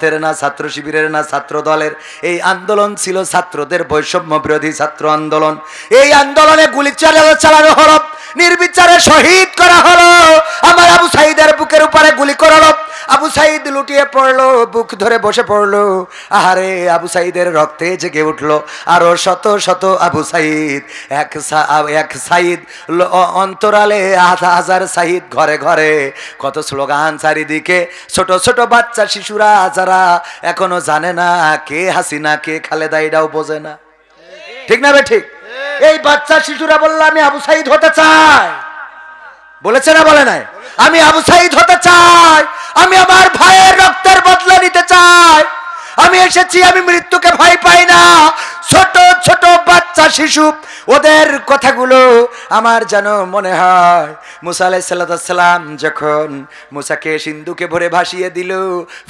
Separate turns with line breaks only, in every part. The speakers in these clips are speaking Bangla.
পক্ষের না, ছাত্র শিবিরের না, ছাত্র দলের। এই আন্দোলন ছিল ছাত্রদের বৈষম্য বিরোধী ছাত্র আন্দোলন। এই আন্দোলনে গুলি চালানো হলো, নির্বিচারে শহীদ করা হলো। আমার আবু সাঈদের বুকের উপরে গুলি করালো, আবু সাঈদ লুটিয়ে পড়লো, বুক ধরে বসে পড়লো। আহারে, আবু সাঈদের রক্তে জেগে উঠলো আরো শত শত আবু সাঈদ। এক সাঈদ অন্তরালে হাজার সাঈদ, ঘরে ঘরে কত স্লোগান চারিদিকে। ছোট ছোট বাচ্চা শিশুরা যারা এখনো জানে না কে হাসিনা কে খালেদা, এটাও বোঝে না, ঠিক না বে ঠিক? এই বাচ্চা শিশুরা বললো আমি আবু সাঈদ হতে চাই, বলেছে না বলে নাই? আমি আবু সাঈদ হতে চাই, আমি আমার ভাইয়ের রক্তের বদলা নিতে চাই, আমি এসেছি, আমি মৃত্যুকে ভয় পাই না। ছোট ছোট বাচ্চা শিশু, ওদের কথাগুলো আমার যেন মনে হয় মুসা আলাইহিস সালাম যখন মুসাকে সিন্ধুকে ভরে ভাসিয়ে দিল,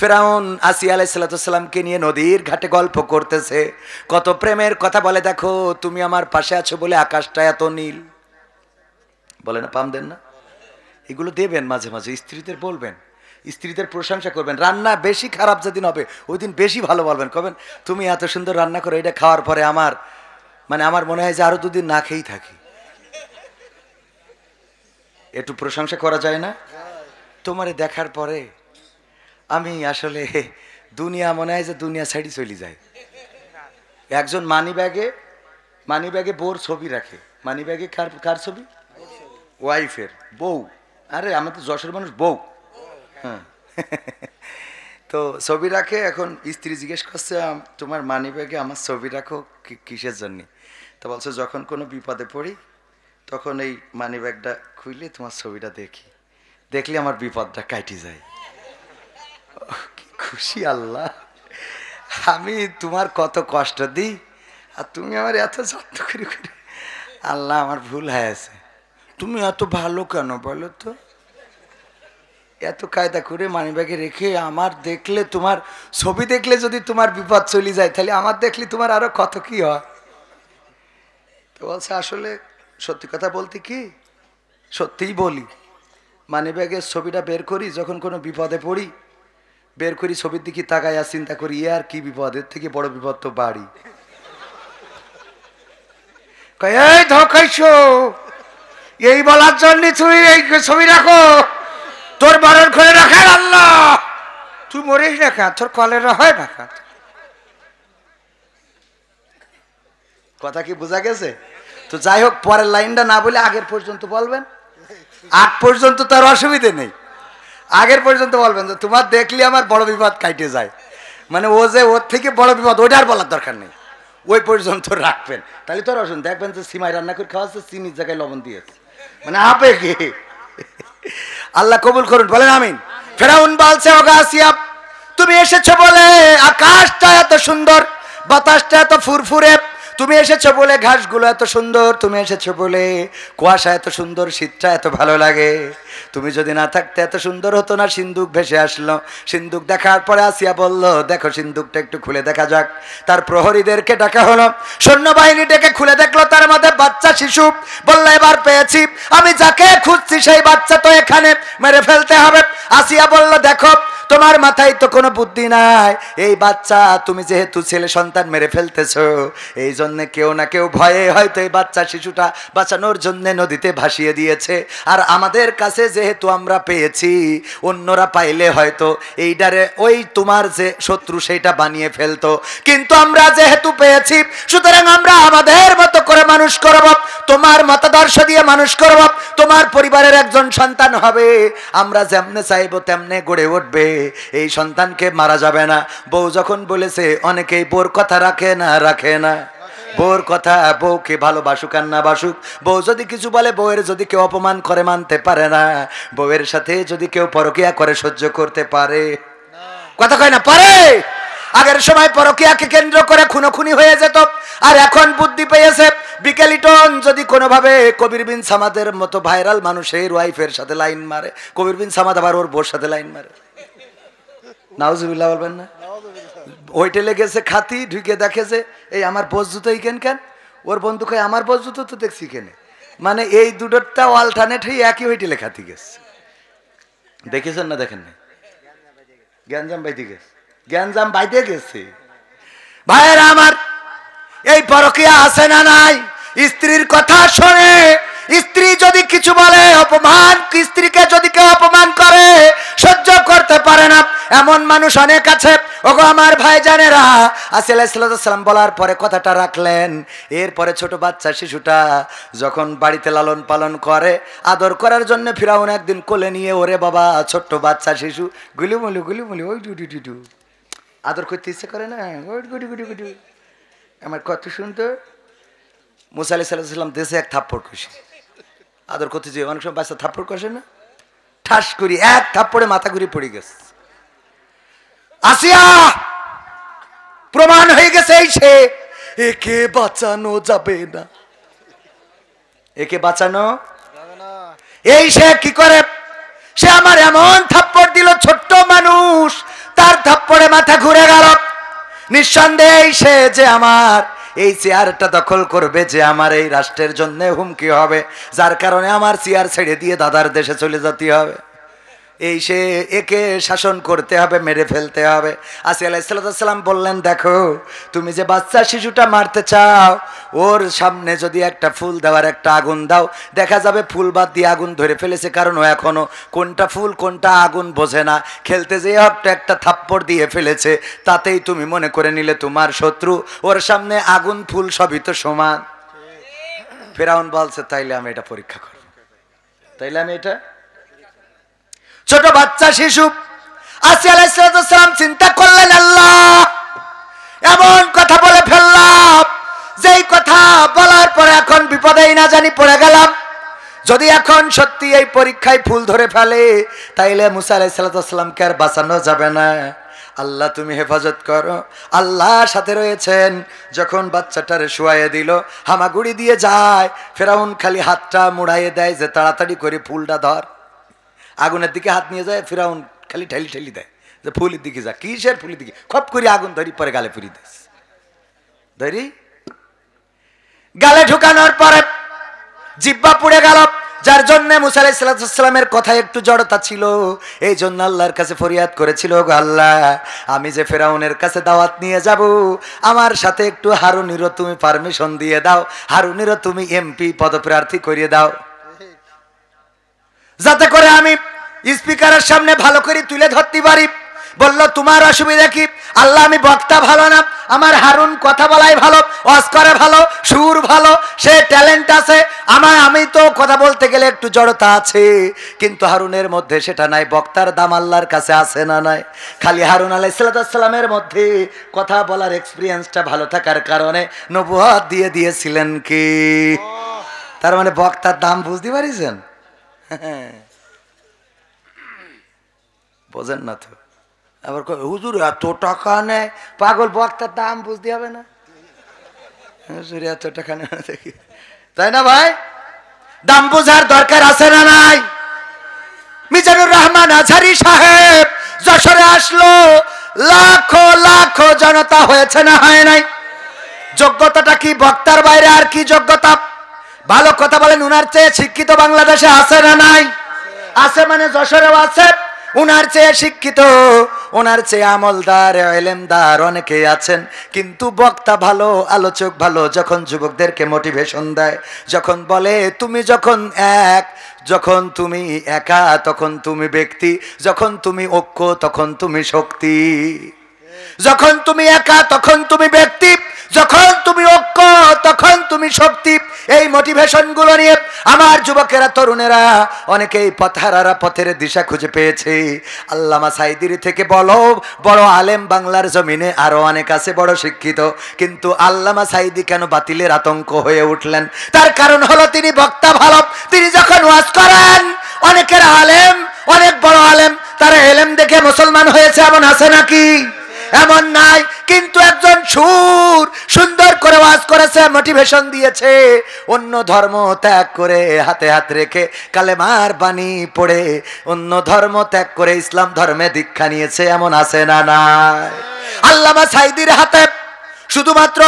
ফেরাউন আসিয়া আলাইহিস সালামকে নিয়ে নদীর ঘাটে গল্প করতেছে, কত প্রেমের কথা বলে। দেখো তুমি আমার পাশে আছো বলে আকাশটা এত নীল, বলে না? পাম দেন না? এগুলো দেবেন মাঝে মাঝে, স্ত্রীদের বলবেন, স্ত্রীদের প্রশংসা করবেন। রান্না বেশি খারাপ যেদিন হবে ওই দিন বেশি ভালো বলবেন, কবেন তুমি এত সুন্দর রান্না করো, এটা খাওয়ার পরে আমার আমার মনে হয় যে আরো দুদিন না খেয়েই থাকি। একটু প্রশংসা করা যায় না? তোমারে দেখার পরে আমি আসলে দুনিয়া মনে হয় যে দুনিয়া ছাড়ি চলে যায়। একজন মানি ব্যাগে বউর ছবি রাখে, মানি ব্যাগে কার ছবি? ওয়াইফের, বউ। আরে আমার তো যশোর মানুষ, বউ। হ্যাঁ, তো ছবি রাখে। এখন স্ত্রী জিজ্ঞেস করছে তোমার মানি ব্যাগে আমার ছবি রাখো কিসের জন্যে? তো বলছে যখন কোনো বিপদে পড়ি তখন এই মানি ব্যাগটা খুলে তোমার ছবিটা দেখলে আমার বিপদটা কাটি যায়। কি খুশি আল্লাহ, আমি তোমার কত কষ্ট দিই আর তুমি আমার এত যত্ন করে। আল্লাহ আমার ভুল হয়েছে, তুমি এত ভালো কেন বলো তো? এত কায়দা করে মানিব্যাগে রেখে আমার দেখলে, তোমার ছবি দেখলে যদি তোমার বিপদ চলে যায়, তাহলে আমার দেখলে তোমার আরো কত কি হয়। তো বলছে আসলে সত্যি কথা বলতে কি, সত্যিই বলি, মানিব্যাগের ছবিটা বের করি যখন কোনো বিপদে পড়ি, বের করি ছবির দিকে তাকাই আর চিন্তা করি এ আর কি বিপদের থেকে বড় বিপদ তো বাড়ি। এই ধকাইছো, এই বলার জন্য তুমি এই ছবি রাখো, তোর বারণ করে রাখার আল্লাহ, তুই মরিস না খা, তোর কলেরা হয় না খা। কথা কি বোঝা গেছে? তো যাই হোক, পরের লাইনটা না বলে আগের পর্যন্ত বলবেন। আগ পর্যন্ত তার অসুবিধে নেই, আগের পর্যন্ত বলবেন যে তোমার দেখলে আমার বড় বিপদ কাটে যায়, মানে ও যে ওর থেকে বড় বিপদ ওইটা আর বলার দরকার নেই, ওই পর্যন্ত রাখবেন। তাহলে তোর অসুবিধা, দেখবেন যে সিমাই রান্না করে খাওয়াচ্ছে, চিনির জায়গায় লবণ দিয়েছে, মানে আবেগে। আল্লাহ কবুল করুন, বলেন আমিন। ফেরাউন বলছে ওগো আসিয়া, তুমি এসেছো বলে আকাশটা এত সুন্দর, বাতাসটা এত ফুরফুরে, তুমি এসেছো বলে ঘাসগুলো এত সুন্দর, তুমি এসেছো বলে কুয়াশা এত সুন্দর, শীতটা এত ভালো লাগে। তুমি যদি না থাকতে এত সুন্দর হতো না। সিন্দুক ভেসে আসলো, সিন্দুক দেখার পরে আসিয়া বলল দেখো সিন্দুকটা একটু খুলে দেখা যাক। তার প্রহরীদেরকে ডাকা হলো, সৈন্যবাহিনী ডেকে খুলে দেখলো তার মধ্যে বাচ্চা শিশু। বলল এবার পেয়েছি, আমি যাকে খুঁজছি সেই বাচ্চা তো এখানে, মেরে ফেলতে হবে। আসিয়া বলল দেখো তোমার মাথায় তো কোনো বুদ্ধি নাই, এই বাচ্চা তুমি যেহেতু ছেলে সন্তান মেরে ফেলতেছো, এই জন্যে কেউ না কেউ ভয়ে হয়তো এই বাচ্চা শিশুটা বাঁচানোর জন্য নদীতে ভাসিয়ে দিয়েছে। আর আমাদের কাছে যেহেতু আমরা পেয়েছি, অন্যরা পাইলে হয়তো এইটারে ওই তোমার যে শত্রু সেইটা বানিয়ে ফেলতো, কিন্তু আমরা যেহেতু পেয়েছি সুতরাং আমরা আমাদের মতো করে মানুষ করব, তোমার মতাদর্শ দিয়ে মানুষ করব, তোমার পরিবারের একজন সন্তান হবে, আমরা যেমনে চাইবো তেমনে গড়ে উঠবে, এই সন্তানকে মারা যাবে না। বউ যখন বলেছে, অনেকেই বউর কথা রাখে না, বউর কথা, বউকে ভালোবাসুক আর না বাসুক, বউ যদি কিছু বলে, বউয়ের যদি কেউ অপমান করে মানতে পারে না, বউয়ের সাথে যদি কেউ পরকীয়া করে সহ্য করতে পারে, কথা কয় না পারে। আগের সময় পরকীয়াকে কেন্দ্র করে খুনোখুনি হয়ে যেত, আর এখন বুদ্ধি পেয়েছে। বিকেলিটন যদি কোনোভাবে কবির বিন সামাদের মতো ভাইরাল মানুষের ওয়াইফের সাথে লাইন মারে, কবির বিন সামাদ আবার ওর বউর সাথে লাইন মারে, নাউজুবিল্লাহ বলবেন না? হোটেলে গেছে খাতি, ঢুকে দেখেছে এই আমার বস জুতো এইখান কেন, ওর বন্ধু কয় আমার বস জুতো তো দেখছি কেনে, মানে এই দুটোটা অল্টারনেট হয়ে একই হোটেলে খাতি গেছে। দেখেছেন না? দেখেন না? গ্যাঞ্জাম বাইতে গেছে। গ্যাঞ্জাম বাইতে গেছে। ভাইয়েরা আমার, এই পরকীয়া আছে না নাই? স্ত্রীর কথা শোনে, স্ত্রী যদি কিছু বলে অপমান, স্ত্রীকে যদি কেউ অপমান করে সহ্য করতে পারে না, এমন মানুষ অনেক আছে। ওগো আমার ভাইজানেরা, আসিয়া আলাইহিস সালাম বলার পরে কথাটা রাখলেন। এরপরে ছোট বাচ্চা শিশুটা যখন বাড়িতে লালন পালন করে, আদর করার জন্য ফিরাউন একদিন কোলে নিয়ে, ওরে বাবা ছোট্ট বাচ্চা শিশু গুলিমুলি গুলিমুলি ওই ডু ডু ডু ডু আদর করতে ইচ্ছে করে না, ওই গুডু গুডু গুডু, আমার কত সুন্দর। মুসা আলাইহিস সালাম দেশে এক থাপ্পড় কষে আদর করতে যে, অনেক সময় বাচ্চা থাপ্পড় কষে না, ঠাস করি এক থাপ্পড়ে মাথা ঘুরে পড়ে গেছে। আসিয়া প্রমাণ হয়ে গেছে এই সে, একে বাঁচানো যাবে না, একে বাঁচানো এই সে কি করে, সে আমার এমন থাপ্পড় দিল, ছোট্ট মানুষ, তার থাপ্পড়ে মাথা ঘুরে গেল। নিঃসন্দেহে সে যে আমার এই চেয়ারটা দখল করবে, যে আমার এই রাষ্ট্রের জন্য হুমকি হবে, যার কারণে আমার চেয়ার ছেড়ে দিয়ে দাদার দেশে চলে যেতে হবে, এই সে, একে শাসন করতে হবে, মেরে ফেলতে হবে। আসিয়া আলাইহিস সালাম বললেন, দেখো তুমি যে বাচ্চা শিশুটা মারতে চাও, ওর সামনে যদি একটা ফুল দেওয়ার একটা আগুন দাও, দেখা যাবে ফুল বাদ দিয়ে আগুন ধরে ফেলেছে, কারণ ও এখনো কোনটা ফুল কোনটা আগুন বোঝে না। খেলতে যেয়ে একটা থাপ্পড় দিয়ে ফেলেছে, তাতেই তুমি মনে করে নিলে তোমার শত্রু, ওর সামনে আগুন ফুল সবই তো সমান। ফিরআউন বলছে, তাইলে আমি এটা পরীক্ষা করব, তাইলে আমি এটা। ছোট বাচ্চা শিশু আসিয়া আলাইহিস সালাম চিন্তা করলেন, আল্লাহ এমন কথা বলে ফেললাম, যেই কথা বলার পরে এখন বিপদেই না জানি পড়ে গেলাম। যদি এখন সত্যি এই পরীক্ষায় ফুল ধরে ফেলে, তাইলে মুসা আলাইহিস সালামকে আর বাঁচানো যাবে না। আল্লাহ তুমি হেফাজত করো। আল্লাহ সাথে রয়েছেন। যখন বাচ্চাটারে শুয়াইয়ে দিল, হামাগুড়ি দিয়ে যায়, ফেরাউন খালি হাতটা মুড়াইয়ে দেয় যে তাড়াতাড়ি করে ফুলটা ধর। আগুনের দিকে হাত নিয়ে যায়, ফিরাউন খালি ঠেলি ঠেলি দেয় যে ফুলের দিকে যা, কিসের ফুলের দিকে, খপ করে আগুন ধরি, পরে গালে পুরি দিস, ধরি গালে ঢুকানোর পরে জিহ্বা পুড়ে গেল, যার জন্য মুসা আলাইহিস সালামের কথা একটু জড়তা ছিল। এই জন্য আল্লাহর কাছে ফরিয়াদ করেছিল, গো আল্লাহ আমি যে ফেরাউনের কাছে দাওয়াত নিয়ে যাব, আমার সাথে একটু হারুনেরও তুমি পারমিশন দিয়ে দাও, হারুনেরও তুমি এমপি পদপ্রার্থী করিয়ে দাও, যাতে করে আমি স্পিকারের সামনে ভালো করে তুলে ধরতে পারি। বলল, তোমার অসুবিধা কি? আল্লাহ আমি বক্তা ভালো না, আমার হারুন কথা বলাই ভালো, ওয়াজ করে ভালো, সুর ভালো, সে ট্যালেন্ট আছে, আমি তো কথা বলতে গেলে একটু জড়তা আছে, কিন্তু হারুনের মধ্যে সেটা নাই। বক্তার দাম আল্লাহর কাছে আছে না নাই? খালি হারুন আলাইহিস সালামের মধ্যে কথা বলার এক্সপিরিয়েন্সটা ভালো থাকার কারণে নবুয়ত দিয়ে দিয়েছিলেন কি। তার মানে বক্তার দাম বুঝতে পারিছেন? বোঝেন না তো। আবার হুজুর এত টাকা নেয়, পাগল, বক্তার দাম বুঝতে হবে না? হুজুর এত টাকা নেয় দেখি, তাই না ভাই? দাম বোঝার দরকার আছে না নাই? মিজানুর রহমান আজহারী সাহেব যশোরে আসলো, লাখো লাখো জনতা হয়েছে না হয় নাই? যোগ্যতাটা কি? বক্তার বাইরে আর কি যোগ্যতা? ভালো কথা বলেন, উনার চেয়ে শিক্ষিত বাংলাদেশে আছে না নাই? আছে, মানে যশোরেও আছে। উনার চেয়ে শিক্ষিত, ওনার চেয়ে আমলদার, এলেমদার অনেকেই আছেন, কিন্তু বক্তা ভালো, আলোচক ভালো। যখন যুবকদেরকে মোটিভেশন দেয়, যখন বলে তুমি যখন এক, যখন তুমি একা তখন তুমি ব্যক্তি, যখন তুমি ঐক্য তখন তুমি শক্তি, যখন তুমি একা তখন তুমি ব্যক্তি, যখন তুমি ঐক্য তখন তুমি শক্তি। এই মোটিভেশন গুলো নিয়ে আমার যুবকেরা, তরুণেরা অনেকেই পথহারারা পথের দিশা খুঁজে পেয়েছে। আল্লামা সাঈদীর থেকে বড় আলেম বাংলার জমিনে আরো অনেক আছে, বড় শিক্ষিত, কিন্তু আল্লামা সাঈদী কেন বাতিলের আতঙ্ক হয়ে উঠলেন? তার কারণ হলো তিনি বক্তা ভালো। তিনি যখন ওয়াজ করেন, অনেকের আলেম, অনেক বড় আলেম, তারা এলেম দেখে মুসলমান হয়েছে, এমন আছে নাকি? এমন নাই। কিন্তু একজন সুন্দর করে ওয়াজ করেছে, মোটিভেশন দিয়েছে, অন্য ধর্ম ত্যাগ করে, হাতে হাত রেখে কালেমার বাণী পড়ে অন্য ধর্ম ত্যাগ করে ইসলাম ধর্মে দীক্ষা নিয়েছে, এমন আছে না নাই? আল্লামা সাঈদীর হাতে শুধুমাত্র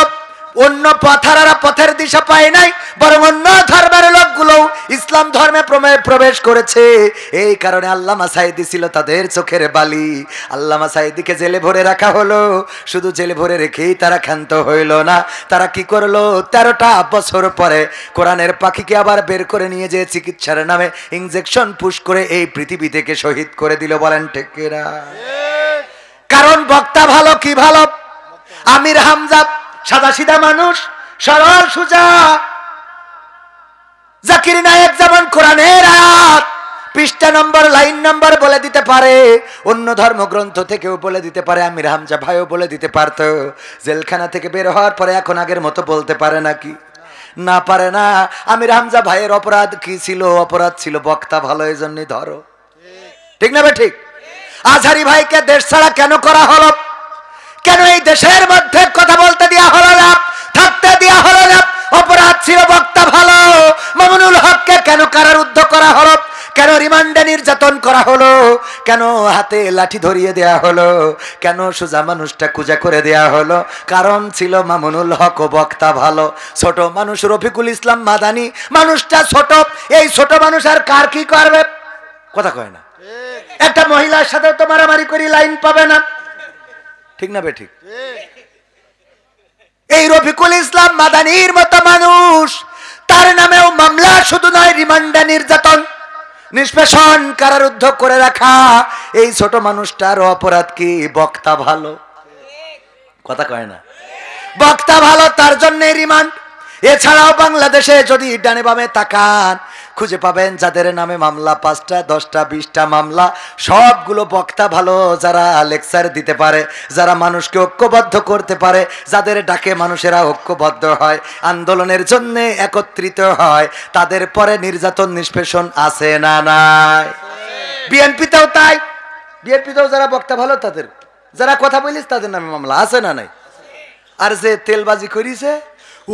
অন্য পথারারা পথের দিশা পায় নাই, বরং অন্য ধর্মের লোকগুলো ইসলাম ধর্মে প্রবেশ করেছে। এই কারণে আল্লামা সাঈদী ছিল তাদের চোখের বালি। আল্লামা সাঈদীকে জেলে ভরে রাখা হলো। শুধু জেলে ভরে রেখেই তারা ক্ষান্ত হইল না, তারা কি করলো, 13টা বছর পরে কোরআনের পাখিকে আবার বের করে নিয়ে যে চিকিৎসার নামে ইনজেকশন পুশ করে এই পৃথিবী থেকে শহীদ করে দিল। বলেন ঠিক কিনা? কারণ বক্তা ভালো। কি ভালো? আমির হামজা সাদা সিধা মানুষ, সরল সুজা। জাকির নায়েক যেমন কোরআনের আয়াত পৃষ্ঠা নম্বর লাইন নম্বর বলে দিতে পারে, অন্য ধর্মগ্রন্থ থেকেও বলে দিতে পারে, আমির হামজা ভাইও বলে দিতে পারত। জেলখানা থেকে বের হওয়ার পরে এখন আগের মতো বলতে পারে নাকি? না পারে না। আমির হামজা ভাইয়ের অপরাধ কি ছিল? অপরাধ ছিল বক্তা ভালো, এই জন্যই ধরো। ঠিক না ভাই? ঠিক। আজহারি ভাইকে দেশ ছাড়া কেন করা হলো? কেন এই দেশের মধ্যে কথা বলতে দেওয়া হলো না, থাকতে দেওয়া হলো না? অপরাধ ছিল বক্তা ভালো। মামুনুল হককে কেন কারারুদ্ধ করা হলো? কেন রিমান্ডে নির্যাতন করা হলো? কেন হাতে লাঠি ধরিয়ে দেয়া হলো? কেন সোজা মানুষটা কুজা করে দেয়া হলো? কারণ ছিল মামুনুল হক ও বক্তা ভালো। ছোট মানুষ রফিকুল ইসলাম মাদানি, মানুষটা ছোট। এই ছোট মানুষ আর কার কি করবে? কথা কয় না। একটা মহিলার সাথে তো মারামারি করি লাইন পাবে না। ঠিক না বে? ঠিক। এই রফিকুল ইসলাম মাদানির মতো মানুষ, তার নামেও মামলা শুধু নয়, রিমান্ডে নির্যাতন, নিষ্পেষণ, কারারুদ্ধ করে রাখা। এই ছোট মানুষটার অপরাধ কি? বক্তা ভালো। কথা কয় না। বক্তা ভালো, তার জন্য রিমান্ড। এছাড়াও বাংলাদেশে যদি ডানে বামে তাকান, খুঁজে পাবেন যাদের নামে মামলা 5টা 10টা 20টা মামলা, সবগুলো বক্তা ভালো। যারা লেকচার দিতে পারে, যারা মানুষকে ঐক্যবদ্ধ করতে পারে, যাদের ডাকে মানুষেরা ঐক্যবদ্ধ হয়, আন্দোলনের জন্য একত্রিত হয়, তাদের পরে নির্যাতন নিষ্পেষণ আছে না নাই? বিএনপিতেও তাই। বিএনপিতেও যারা বক্তা ভালো, তাদের যারা কথা বলিস, তাদের নামে মামলা আছে না নাই? আর যে তেলবাজি করিছে,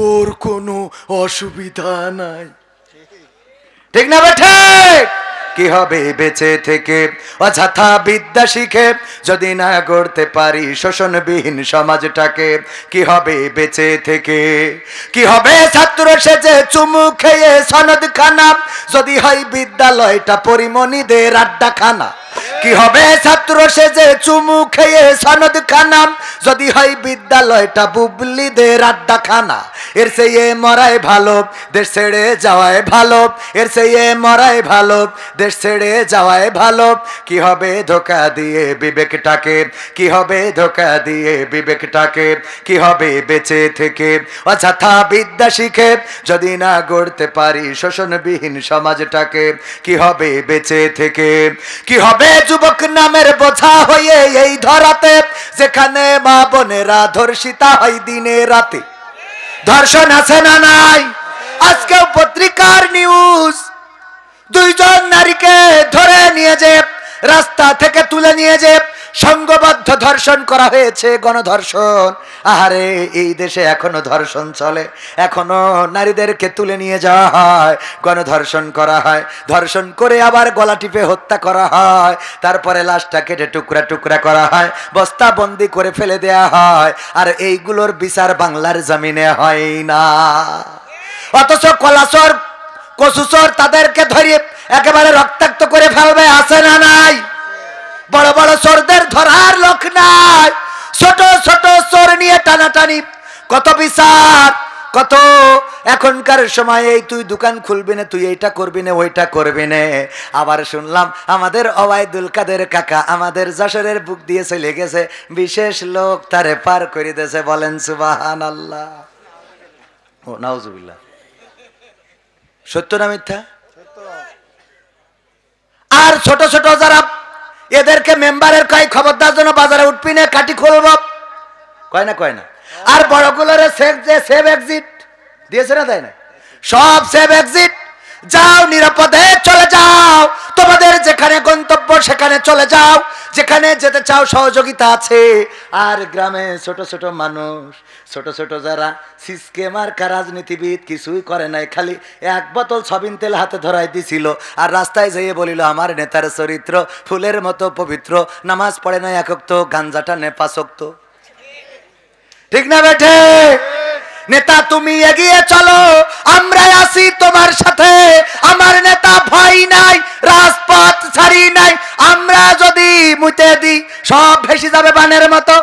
ওর কোনো অসুবিধা নাই। ঠিক না বেঠে? কি হবে বেঁচে থেকে অযথা বিদ্যা শিখে, যদি না গড়তে পারি শোষণবিহীন সমাজটাকে? কি হবে বেঁচে থেকে? কি হবে ছাত্র সেজে চুমু খেয়ে সনদ খানা, যদি হয় বিদ্যালয়টা পরিমণিদের আড্ডাখানা? কি হবে ছাত্র সেজে চুমু খেয়ে সনদ খানা, যদি হয় বিদ্যালয়টা বুবলিদের আড্ডাখানা? এর চেয়ে মরাই ভালো, দেশ ছেড়ে যাওয়াই ভালো। এর চেয়ে মরাই ভালো, দেশ ছেড়ে যাওয়াই ভালো। কি হবে ধোকা দিয়ে বিবেকটাকে? কি হবে ধোকা দিয়ে বিবেকটাকে? কি হবে বেঁচে থেকে অযথা বিদ্যা শিখে, যদি না গড়তে পারি শোষণবিহীন সমাজটাকে? কি হবে বেঁচে থেকে? কি হবে যুবক নামের বোঝা হয়ে এই ধরাতে, যেখানে মা বোনেরা ধর্ষিতা হয় দিনে রাতে? ধর্ষণ আছে না নাই? আজকেও পত্রিকার নিউজ, 2 জন নারীকে ধরে নিয়ে যে রাস্তা থেকে তুলে নিয়ে যে সংঘবদ্ধ ধর্ষণ করা হয়েছে, গণধর্ষণ। আহারে, এই দেশে এখনো ধর্ষণ চলে, এখনো নারীদেরকে তুলে নিয়ে যাওয়া হয়, গণধর্ষণ করা হয়, ধর্ষণ করে আবার গলা টিপে হত্যা করা হয়, তারপরে লাশটা কেটে টুকরা টুকরা করা হয়, বস্তাবন্দি করে ফেলে দেয়া হয়। আর এইগুলোর বিচার বাংলার জমিনে হয় না। অথচ কলাচর কচুচর তাদেরকে ধরিয়ে একেবারে রক্তাক্ত করে ফেলবে, আছে না নাই? বড় বড় চোরদের ধরার লোক নাই, ছোট ছোট চোর নিয়ে টানাটানি, কত বিচার, কত। এখনকার সময় এই তুই দোকান খুলবি না, তুই এইটা করবি না, ওইটা করবি না। আবার শুনলাম আমাদের ওবায়দুল কাদের কাকা আমাদের যশোরের বুক দিয়ে চলে গেছে, বিশেষ লোক তারে পার করে দিয়েছে। বলেন সুবহানাল্লাহ। ও নাউজুবিল্লাহ। সত্য না মিথ্যা? আর ছোট ছোট যারা, এদেরকে মেম্বারের কয় খবরদার জন্য বাজারে উঠবি না, কাটি খুলব, কয় না? কয় না। আর বড়গুলোর সেভ এক্সিট দিয়েছে না, তাই না? সব সেভ এক্সিট, যাও নিরাপদে চলে যাও, তোমাদের যেখানে গন্তব্য সেখানে চলে যাও, যেখানে যেতে চাও সহযোগিতা আছে। আর গ্রামে ছোট ছোট মানুষ, ছোট ছোট যারা সিস্কেমার রাজনীতিবিদ, কিছুই করে নাই, খালি 1 বোতল সবিন তেল হাতে ধরাই দিছিল, আর রাস্তায় যেয়ে বলিল আমার নেতার চরিত্র ফুলের মতো পবিত্র, নামাজ পড়ে নাই 1 ওয়াক্ত, গাঞ্জাটা নেপাসক্ত। ঠিক না বেঠে? নেতা তুমি এগিয়ে চলো, আমরা আছি তোমার সাথে। আমার নেতা ভয় নাই, রাজপথ ছাড়ি নাই। আমরা যদি মুতে দিই সব ভেসে যাবে বানের মতো।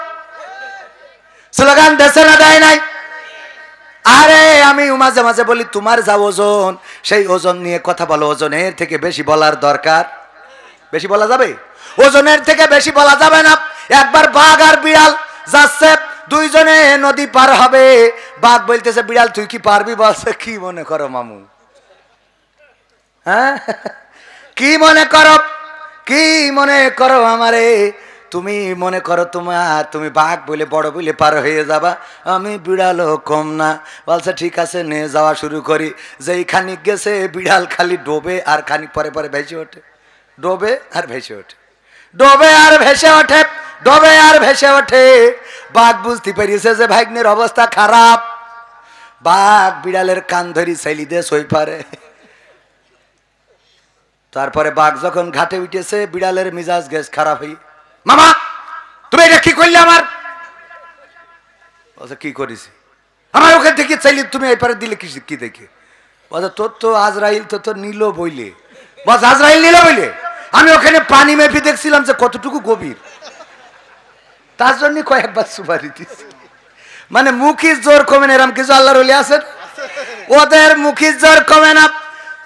স্লোগান দেশে না দেয় নাই? আরে আমি মাঝে মাঝে বলি তোমার যা ওজন, সেই ওজন নিয়ে কথা বলো। ওজনের থেকে বেশি বলার দরকার? বেশি বলা যাবে? ওজনের থেকে বেশি বলা যাবে না। একবার বাঘ আর বিড়াল যাচ্ছে, দুইজনে নদী পার হবে। বাঘ বলতেছে বিড়াল তুই কি পারবি? বলছে কি মনে করো মামু? হ্যাঁ, কি মনে করো, কি মনে করো আমারে? তুমি মনে করো তুমি বাঘ বলে বড় বলে পার হয়ে যাবা, আমি বিড়ালও কম না। বলছে ঠিক আছে নে যাওয়া শুরু করি। যেই খানিক গেছে বিড়াল খালি ডোবে আর খানিক পরে পরে ভেসে ওঠে, ডোবে আর ভেসে ওঠে, ডোবে আর ভেসে ওঠে, ডোবে আর ভেসে ওঠে। বাঘ বুঝতে পেরেছে যে ভাগ্নের অবস্থা খারাপ। বাঘ বিড়ালের কান ধরি ছেলি দিয়ে সই পারে। তারপরে বাঘ যখন ঘাটে উঠেছে, বিড়ালের মিজাজ গেছ খারাপ হই, মামা তুমি এটা কি করলে আমার? বলছে কি করেছি? আমার ওখান থেকে চাইলে তুমি এই পারে দিলে কি দেখে? বলছে তোর তো আজরাইল তো নিল বইলে। বস আজরাইল নিল বইলে? আমি ওখানে পানি মেপে দেখছিলাম যে কতটুকু গভীর, তার জন্য কয়েকবার সুপারি দিচ্ছি। মানে মুখির জোর কমে না, এরম কিছু আল্লাহর ওলি আছেন? ওদের মুখির জোর কমে না।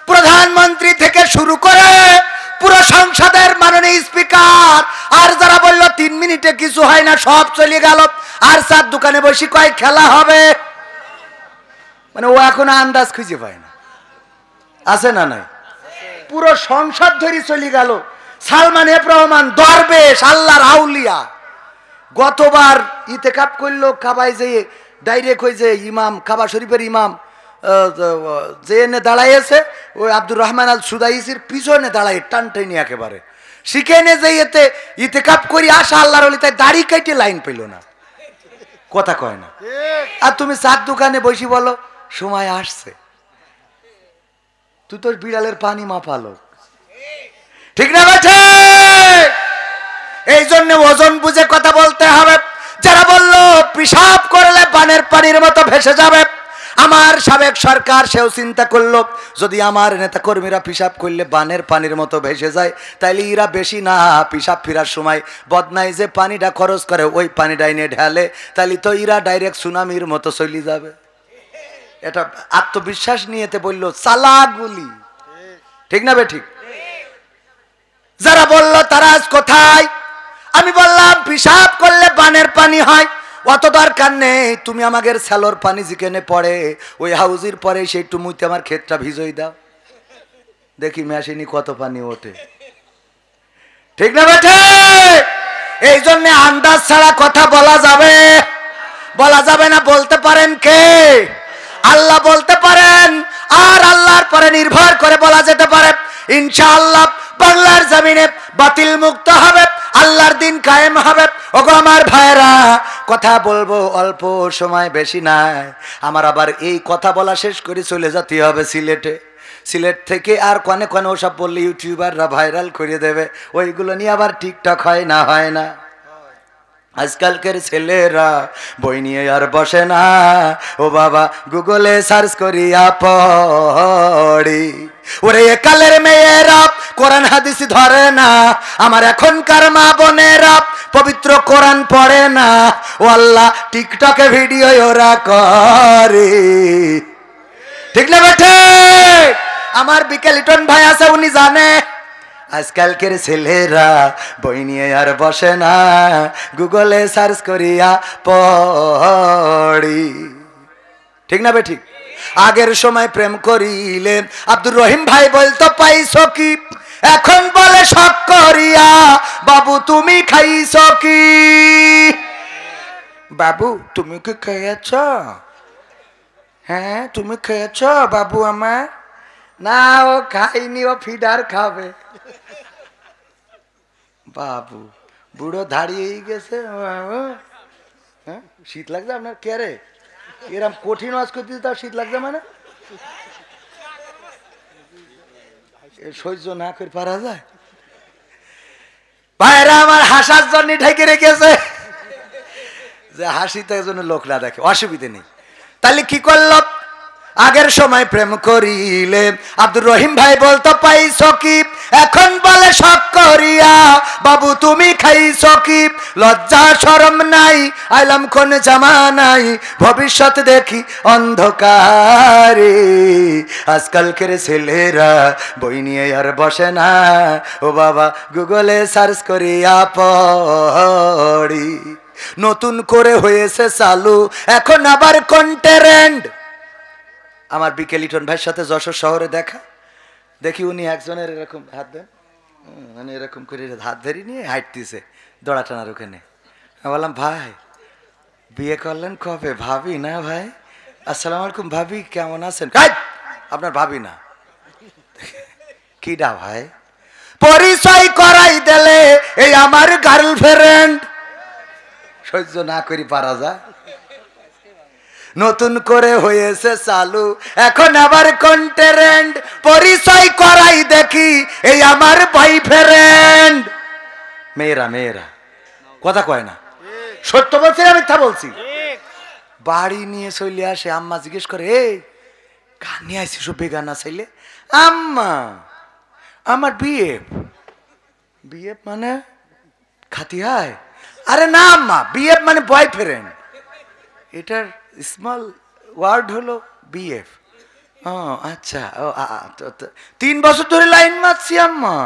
প্রধানমন্ত্রী থেকে শুরু করে পুরো সংসদের মাননীয় স্পিকার, আর যারা বললো 3 মিনিটে কিছু হয় না সব চলে গেল, আর চার দোকানে বসে কয় খেলা হবে। মানে ও এখন আন্দাজ খুঁজে পায় না, আছে না নাই? পুরো সংসদ ধরে চলে গেল। সালমান এফ রহমান দরবেশ, আল্লাহর আউলিয়া, গতবার ইতেকাপ করলো কাবায় যেয়ে ডাইরেক্ট হয়ে যে ইমাম, কাবা শরীফের ইমাম যে এনে দাঁড়াইছে, ওই আব্দুর রহমান আল সুদাইসির পিছনে দাঁড়ায় টান টাইনি একেবারে। শিখেনে যে এতে ইতেকাপ করি আসা আল্লাহর ওলি, তাই দাড়ি কেটে লাইন পেল না, কথা কয় না। আর তুমি চার দোকানে বসি বলো সময় আসছে, তুই তোর বিড়ালের পানি মাপালো, ঠিক না বেঠে? এই জন্য ওজন বুঝে কথা বলতে হবে। যারা বললো পিশাব করলে বানের পানির মতো ভেসে যাবে, আমার সাবেক সরকার সেও চিন্তা করলো যদি আমার নেতা কর্মীরা পিশাব করলে বানের পানির মতো ভেসে যায়, তাইলে এরা বেশি না পিশাব ফেরার সময় বদনাই যে পানিটা খরচ করে ওই পানিটা এনে ঢালে, তাইলে তো এরা ডাইরেক্ট সুনামির মতো চলে যাবে। এটা আত্মবিশ্বাস নিয়েতে বললো চালাগুলি, ঠিক না বে ঠিক? যারা বলল তারা আজ কোথায়? আমি বললাম পিশাব করলে বানের পানি হয়, অত দরকার নেই। তুমি আমাদের স্যালোর পানি যেখানে পড়ে ওই হাউজির পরে সেই টুমুতে আমার ক্ষেতটা ভিজই দাও, দেখি মেশিনি কত পানি ওঠে, ঠিক না বেঠে? এই জন্য আন্দাজ ছাড়া কথা বলা যাবে, বলা যাবে না। বলতে পারেন কে? আল্লাহ বলতে পারেন, আর আল্লাহর পরে নির্ভর করে বলা যেতে পারে ইনশাআল্লাহ বাংলার জমিনে বাতিল মুক্ত হবে, আল্লাহর দিন কায়েম হবে। ওগো আমার ভাইরা, কথা বলবো অল্প সময়, বেশি নাই। আমার আবার এই কথা বলা শেষ করে চলে যেতে হবে সিলেটে। সিলেট থেকে আর কনে কনে ওসব বললে ইউটিউবাররা ভাইরাল করে দেবে, ওইগুলো নিয়ে আবার টিকটক হয় না, হয় না। আজকালকের ছেলেরা বই নিয়ে আর বসে না, ও বাবা গুগলে সার্চ করিয়া পড়ি। ওরে একালের মেয়েরা কোরআন হাদিস ধরে না, আমার এখনকার মা বোনেরা পবিত্র কোরআন পড়ে না, ও আল্লাহ টিকটকে ভিডিও ওরা করে, ঠিক না বেঠে? আমার বিকে লিটন ভাই আছে, উনি জানে আজকালকের ছেলেরা বই নিয়ে আর বসে না, গুগলে সার্চ করিয়া পড়ি, ঠিক না বে ঠিক? আগের সময় প্রেম করিলে আব্দুর রহিম ভাই বলতো পাইছো কি, এখন বলে শখ করিয়া বাবু তুমি খাইছো কি? বাবু তুমি কি খেয়েছ? হ্যাঁ তুমি খেয়েছ বাবু আমার? না ও খাইনি, ও ফিডার খাবে। বাবু বুড়ো দাঁড়িয়ে গেছে। হ্যাঁ শীত লাগছে আপনার? কে রে এরম কঠিন ওয়াজ করতে তাও শীত লাগছে? মানে সহ্য না করে পারা যায়? ভাইরা আমার হাসার জন্য ঢেকে রেখেছে যে হাসিতে জন্য লোক না দেখে, অসুবিধে নেই। তাহলে কি করল? আগের সময় প্রেম করিলে আব্দুর রহিম ভাই বলতো পাইছ কি, এখন বলে শখ করিয়া বাবু তুমি খাইছ কি? লজ্জা শরম নাই, আইলাম কোন জামানাই, ভবিষ্যৎ দেখি অন্ধকারে। আজকালকের ছেলেরা বই নিয়ে আর বসে না, ও বাবা গুগলে সার্চ করিয়া পড়ি। নতুন করে হয়েছে চালু এখন আবার কন্টেন্ট। আমার বিকেল লিটন ভাইয়ের সাথে যশোর শহরে দেখা, দেখি উনি একজনের এরকম হাত দেন, মানে এরকম করে হাত ধরে নিয়ে হাঁটতেছে দড়া টানার ওখানে। আমি বললাম ভাই বিয়ে করলেন কবে? ভাবি না ভাই। আসসালামু আলাইকুম ভাবি, কেমন আছেন? আপনার ভাবি না। কিডা ভাই? পরিচয় করাই দিলে এই আমার গার্লফ্রেন্ড। সহ্য না করি পারা যায়। নতুন করে হয়েছে চালু এখন আবার কন্টেন্ট, পরিচয় করাই দেখি এই আমার বয়ফ্রেন্ড। মেয়েরা মেয়েরা কথা কয় না, সত্য বলছি না মিথ্যা বলছি? বাড়ি নিয়ে চলে আসে, আম্মা জিজ্ঞেস করে এই কার নিয়ে আসিস বেগানা ছেলে? আম্মা আমার বিএফ। বিএফ মানে খাতি হয়? আরে না আম্মা, বিএফ মানে বয়ফ্রেন্ড। এটার স্মল ওয়ার্ড হলো বিএফ। ও আচ্ছা, ও 3 বছর ধরে লাইন মারছি আম্মা।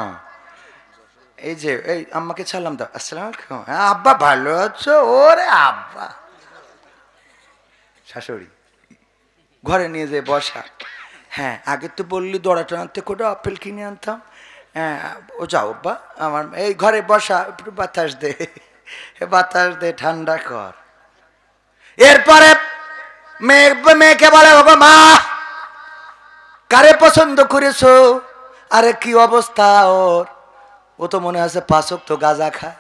এই যে এই আম্মাকে ছাড়লাম দাও। আসসালামু আলাইকুম। হ্যাঁ আব্বা ভালো আছো? ওরে আব্বা। শাশুড়ি ঘরে নিয়ে যে বসা। হ্যাঁ আগে তো বললি দড়াটা আনতে, করে আপেল কিনে আনতাম। হ্যাঁ ও যাও আব্বা, আমার এই ঘরে বসা, একটু বাতাস দে, বাতাস দে, ঠান্ডা কর। এরপরে মেয়েকে বলে ওগো মা কারে পছন্দ করেছো? আরে কি অবস্থা ওর? ও তো মনে আছে 5 ওয়াক্ত গাঁজা খায়।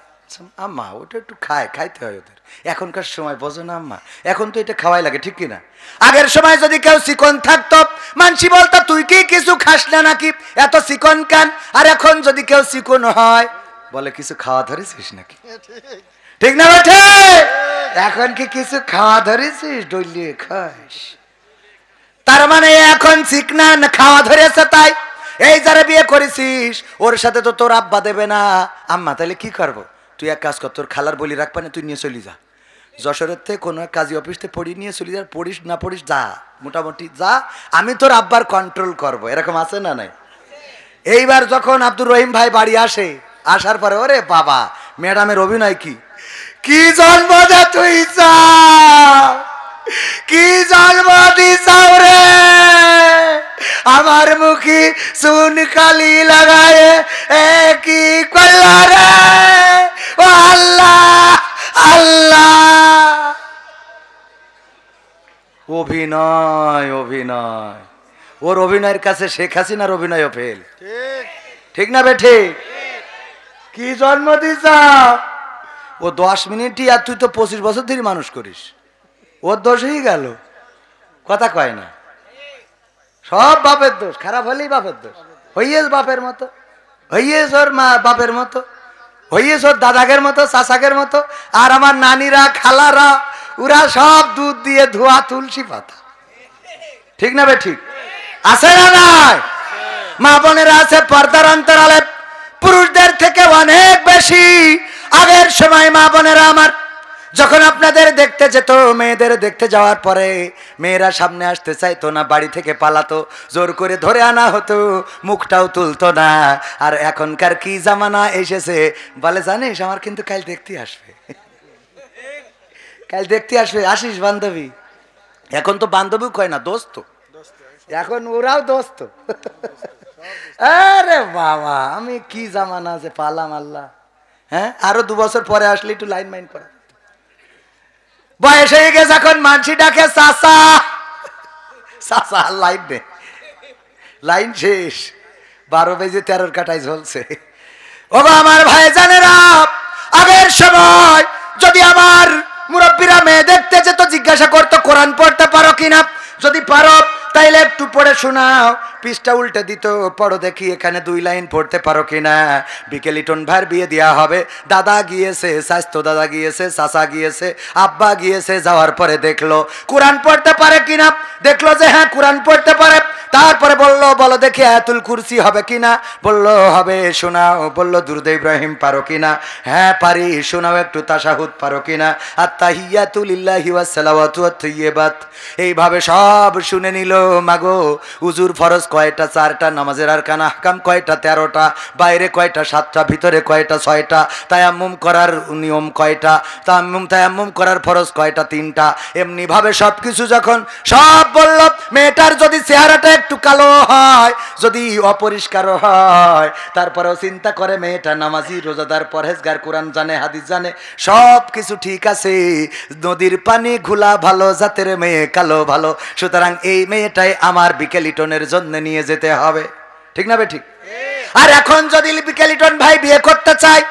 আম্মা ওটা একটু খাইতে হয় ওদের, এখনকার সময় বোঝো না আম্মা, এখন তো এটা খাওয়াই লাগে ঠিক কিনা? আগের সময় যদি কেউ চিকন থাকতো মানসি বলতো তুই কি কিছু খাস না নাকি, এত চিকন কেন? আর এখন যদি কেউ চিকন হয় বলে কিছু খাওয়া ধরেছিস নাকি? ঠিক না বেঠে? এখন কি কিছু খাওয়া ধরেছিস? ডলিয়ে খাস, তার মানে এখন চিকনা খাওয়া ধরেছে। তাই এই যারা বিয়ে করেছিস ওর সাথে তো তোর আব্বা দেবে না। আম্মা তাহলে কি করবো? তুই এক কাজ কর, তোর খালার বলি রাখবা না, তুই নিয়ে চলি যা যশোরের থেকে কোনো কাজী অফিসতে পড়িয়ে নিয়ে চলি যা, পড়িস না পড়িস যা, মোটামুটি যা, আমি তোর আব্বার কন্ট্রোল করবো। এরকম আছে না নাই? এইবার যখন আব্দুর রহিম ভাই বাড়ি আসে, আসার পরে ওরে বাবা ম্যাডামের অভিনয় কি কি জন্ম দে তুই যা, কি জন্ম দিছাও রে, আমার মুখে চুন কালি লাগায় কি করলা রে, ও আল্লাহ আল্লাহ। অভিনয় অভিনয়, ওর অভিনয়ের কাছে শেখ হাসিনার অভিনয় ফেল। ঠিক না বেঠে? কি জন্ম দিছা? ও 10 মিনিটই, আর তুই তো 25 বছর ধরে মানুষ করিস, ওর দোষ হয়ে গেল। কথা কয় না, সব বাপের দোষ, খারাপ হলেই বাপের দোষ। হইয়েছ বাপের মতো, হইয়েছ ওর মা বাপের মতো, হইয়েছ ওর দাদাগের মতো, চাচাকের মতো। আর আমার নানিরা খালারা ওরা সব দুধ দিয়ে ধোয়া তুলসী পাতা। ঠিক না বে ঠিক? আছে না নাই? মা বোনেরা আছে পর্দার অন্তরালে পুরুষদের থেকে অনেক বেশি। আগের সময় মা বোনেরা আমার যখন আপনাদের দেখতে যেত, মেয়েদের দেখতে যাওয়ার পরে মেয়েরা সামনে আসতে চাইতো না, বাড়ি থেকে পালাতো, জোর করে ধরে আনা হতো, মুখটাও তুলতো না। আর এখনকার কি জামানা এসেছে, বলে জানিস আমার কিন্তু কাল দেখতে আসবে, কাল দেখতে আসবে, আসিস বান্ধবী। এখন তো বান্ধবীও কয় না, দোস্ত, এখন ওরাও দোস্ত। আরে বাবা আমি কি জামানা আছে পালাম আল্লাহ। হ্যাঁ আরো 2 বছর পরে আসলে একটু লাইন মাইন করা, বয়স হয়ে গেছে এখন মানসি ডাকে চাচা চাচা, লাইন নেই, লাইন শেষ, 12 বেজে 13 কাটায় ঝলছে। ও আমার ভাই জানেরা, আগের সময় যদি আমার মুরব্বীরা মেয়ে দেখতে যেত জিজ্ঞাসা করতো কোরআন পড়তে পারো কিনা, যদি পারো তাইলে একটু পড়ে শোনাও। পৃষ্ঠা উল্টে দিত, পড়ো দেখি এখানে 2 লাইন পড়তে পারো কিনা। বিকেলিটন ভাইয়ের বিয়ে দেওয়া হবে, দাদা গিয়েছে, স্বাস্থ্য দাদা গিয়েছে, চাচা গিয়েছে, আব্বা গিয়েছে, যাওয়ার পরে দেখলো কোরআন পড়তে পারে কিনা। দেখলো যে হ্যাঁ কোরআন পড়তে পারে। তারপরে বললো বলো দেখি আয়াতুল কুরসি হবে কিনা। বললো হবে। শোনাও। বললো দুরূদ ইব্রাহিম পারো কিনা। হ্যাঁ পারি। শোনাও একটু তাশাহুদ পারো কিনা। আত্তাহিয়াতু লিল্লাহি ওয়াস সালাওয়াতু ওয়াত তাইয়্যিবাত। এইভাবে সব শুনে নিল। মাগো উজুর ফরজ কয়টা? 4টা। নামাজের আরকান আহকাম কয়টা? 13টা। বাইরে কয়টা? 7টা। ভিতরে কয়টা? 6টা। তায়াম্মুম করার নিয়ম কয়টা? তায়াম্মুম করার ফরজ কয়টা? 3টা। এমনি ভাবে সবকিছু যখন সব বলল, মেয়েটার যদি চেহারাটা একটু কালো হয়, যদি অপরিষ্কার হয়, তারপরেও চিন্তা করে মেয়েটা নামাজি, রোজাদার, পরহেজগার, কোরআন জানে, হাদিস জানে, সব কিছু ঠিক আছে। নদীর পানি ঘোলা ভালো, জাতের মেয়ে কালো ভালো, সুতরাং এই মেয়েটাই আমার বিকেলিটনের জন্য নিয়ে যেতে হবে। ঠিক না বে ঠিক? আর এখন যদি বিকেলিটন ভাই বিয়ে করতে চায়,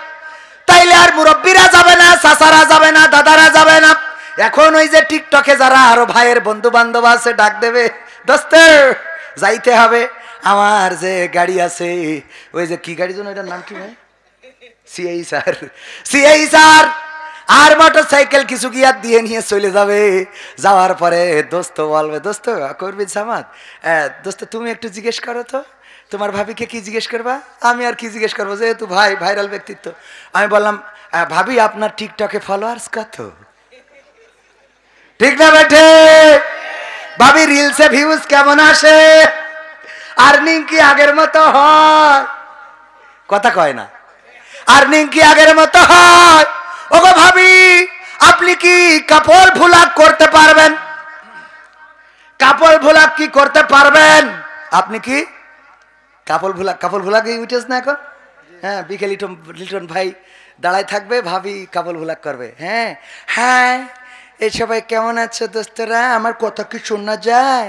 তাইলে আর মুরব্বীরা যাবে না, চাচারা যাবে না, দাদারা যাবে না। এখন ওই যে টিকটকে যারা আরো ভাইয়ের বন্ধু বান্ধব আছে ডাক দেবে, দোস্ত যাইতে হবে। আমার যে গাড়ি আছে, ওই যে কি গাড়ি যেন, এটার নাম কি ভাই? সিআই স্যার আর মোটর সাইকেল কিছু গিয়ার দিয়ে নিয়ে চলে যাবে। যাওয়ার পরে দোস্ত বলবে, দোস্ত করবি জামাত? দোস্ত তুমি একটু জিজ্ঞেস করো তো তোমার ভাবিকে কি জিজ্ঞেস করবা। আমি আর কি জিজ্ঞেস করবো, যেহেতু ভাই ভাইরাল ব্যক্তিত্ব। আমি বললাম ভাবি আপনার টিকটকে ফলোয়ার্স কত? ঠিক না বেঠে? ভাবি রিলসে ভিউজ কেমন আসে? আর্নিং কি আগের মতো হয়? কথা কয় না। আর্নিং কি আগের মতো হয়? ওগো ভাবি আপনি কি কাপড় ভুলাক করতে পারবেন? কাপড় ভুলাক কি করতে পারবেন? আপনি কি কাপড় ভুলাক উঠেছ না এখন? হ্যাঁ বিকেল লিটন ভাই দাঁড়ায় থাকবে, ভাবি কাপড় ভুলাক করবে। হ্যাঁ হ্যাঁ এই সবাই কেমন আছো দোস্তরা? আমার কথা কি শোনা যায়?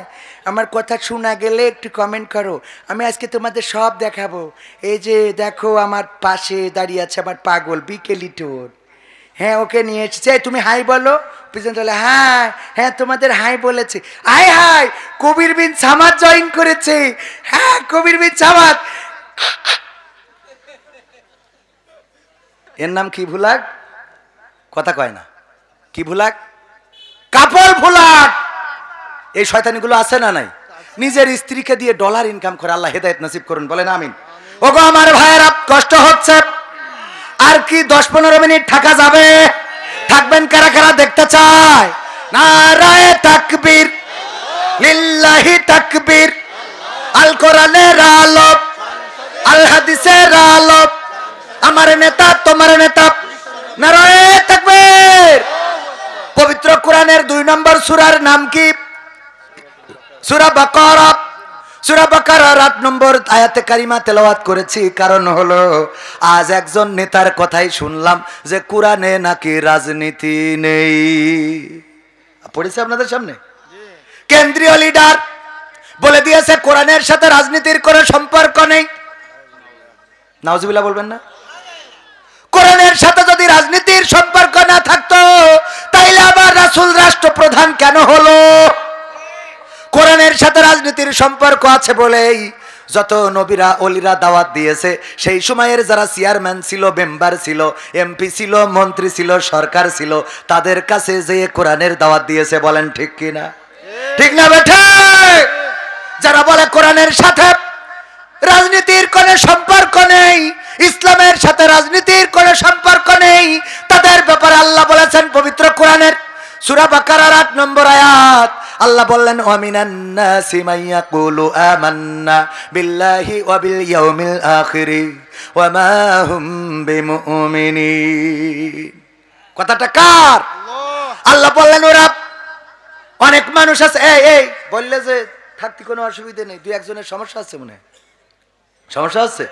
আমার কথা শোনা গেলে একটু কমেন্ট করো। আমি আজকে তোমাদের সব দেখাবো। এই যে দেখো আমার পাশে দাঁড়িয়ে আছে আমার পাগল বিকেলিটন। হ্যাঁ ওকে নিয়ে এসেছে। তুমি হাই বলো। পিছনে চলে হ্যাঁ হ্যাঁ তোমাদের হাই বলেছে। হাই হাই কবির বিন সামাদ জয়েন করেছে। হ্যাঁ কবির বিন সামাদ। এর নাম কি ভুলাক? কথা কয় না। কি ভুলাক? কাপড় ভুলাক। এই শয়তানিগুলো আছে না নাই? নিজের স্ত্রীকে দিয়ে ডলার ইনকাম করে। আল্লাহ হেদায়েত নসিব করুন, বলেন আমিন। ওগো আমার ভাইয়েরা কষ্ট হচ্ছে, আর কি 10-15 মিনিট থাকা যাবে? থাকবেন কারা কারা দেখতে চায়? নারায়ে তাকবীর, লিল্লাহি তাকবীর, আল কোরআনের আলো, আল হাদিসের আলো, আমার নেতা তোমার নেতা, নারায়ে তাকবীর। পবিত্র কোরআনের 2 নম্বর সূরার নাম কি? সূরা বাকারা। সূরা বাকারার 8 নম্বর আয়াতে কারিমা তেলাওয়াত করেছি। কারণ হলো আজ একজন নেতার কথাই শুনলাম যে কোরআনে নাকি রাজনীতি নেই। পড়েছে আপনাদের সামনে? কেন্দ্রীয় লিডার বলে দিয়েছে কোরআনের সাথে রাজনীতির কোনো সম্পর্ক নেই। নাউজুবিল্লাহ বলবেন না? কোরআনের সাথে যদি রাজনীতির সম্পর্ক না থাকতো, তাইলে আবার রাসূল রাষ্ট্রপ্রধান কেন হলো? কোরআনের সাথে রাজনীতির সম্পর্ক আছে বলেই যত নবীরা ওলিরা দাওয়াত দিয়েছে, সেই সময়ের যারা চেয়ারম্যান ছিল, মেম্বার ছিল, এমপি ছিল, মন্ত্রী ছিল, সরকার ছিল, তাদের কাছে যে কোরআনের দাওয়াত দিয়েছে। বলেন ঠিক কিনা? ঠিক না বেঠে? যারা বলে কোরআনের সাথে রাজনীতির কোনো সম্পর্ক নেই, ইসলামের সাথে রাজনীতির কোনো সম্পর্ক নেই, তাদের ব্যাপারে আল্লাহ বলেছেন পবিত্র কোরআনের সূরা বাকারার 8 নম্বর আয়াত, আল্লাহ বললেন ওয়ামিনান নাসি মাইয়াকুলু আমান্না বিল্লাহি ওয়া বিল ইয়াউমিল আখির ওয়া মা হুম বিমুমিনিন। কথাটা কার? আল্লাহ বললেন ওরা অনেক মানুষ আছে। এই বললে যে থাকতে কোনো অসুবিধা নেই, 2-1 সমস্যা আছে, মনে সমস্যা আছে,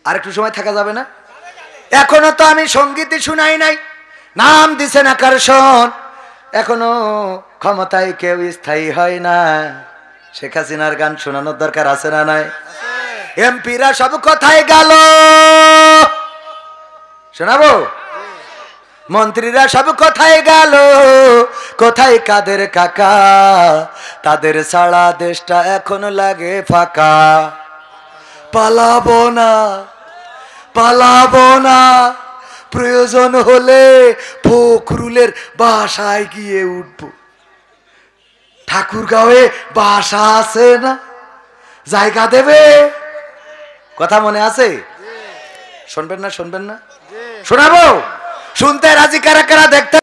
আর একটু সময় থাকা যাবে না? এখনো তো আমি সঙ্গীতই শুনাই নাই, নাম দিছেন আকর্ষণ। এখনো ক্ষমতায় কেউ স্থায়ী হয় না। শেখ হাসিনার গান শোনানোর দরকার আছে না নাই? এমপিরা সব কোথায় গেল? শোনাবো? মন্ত্রীরা সব কোথায় গেল? কোথায় কাদের কাকা, তাদের ছাড়া দেশটা এখন লাগে ফাঁকা। পালাবো না, পালাবো না, প্রয়োজন হলে ফখরুলের বাসায় গিয়ে উঠবো। ঠাকুরগাঁওয়ে বাসা আছে না, জায়গা দেবে? কথা মনে আছে? শুনবেন না, শুনবেন না? শোনাবো? শুনতে রাজি কারা কারা? দেখতে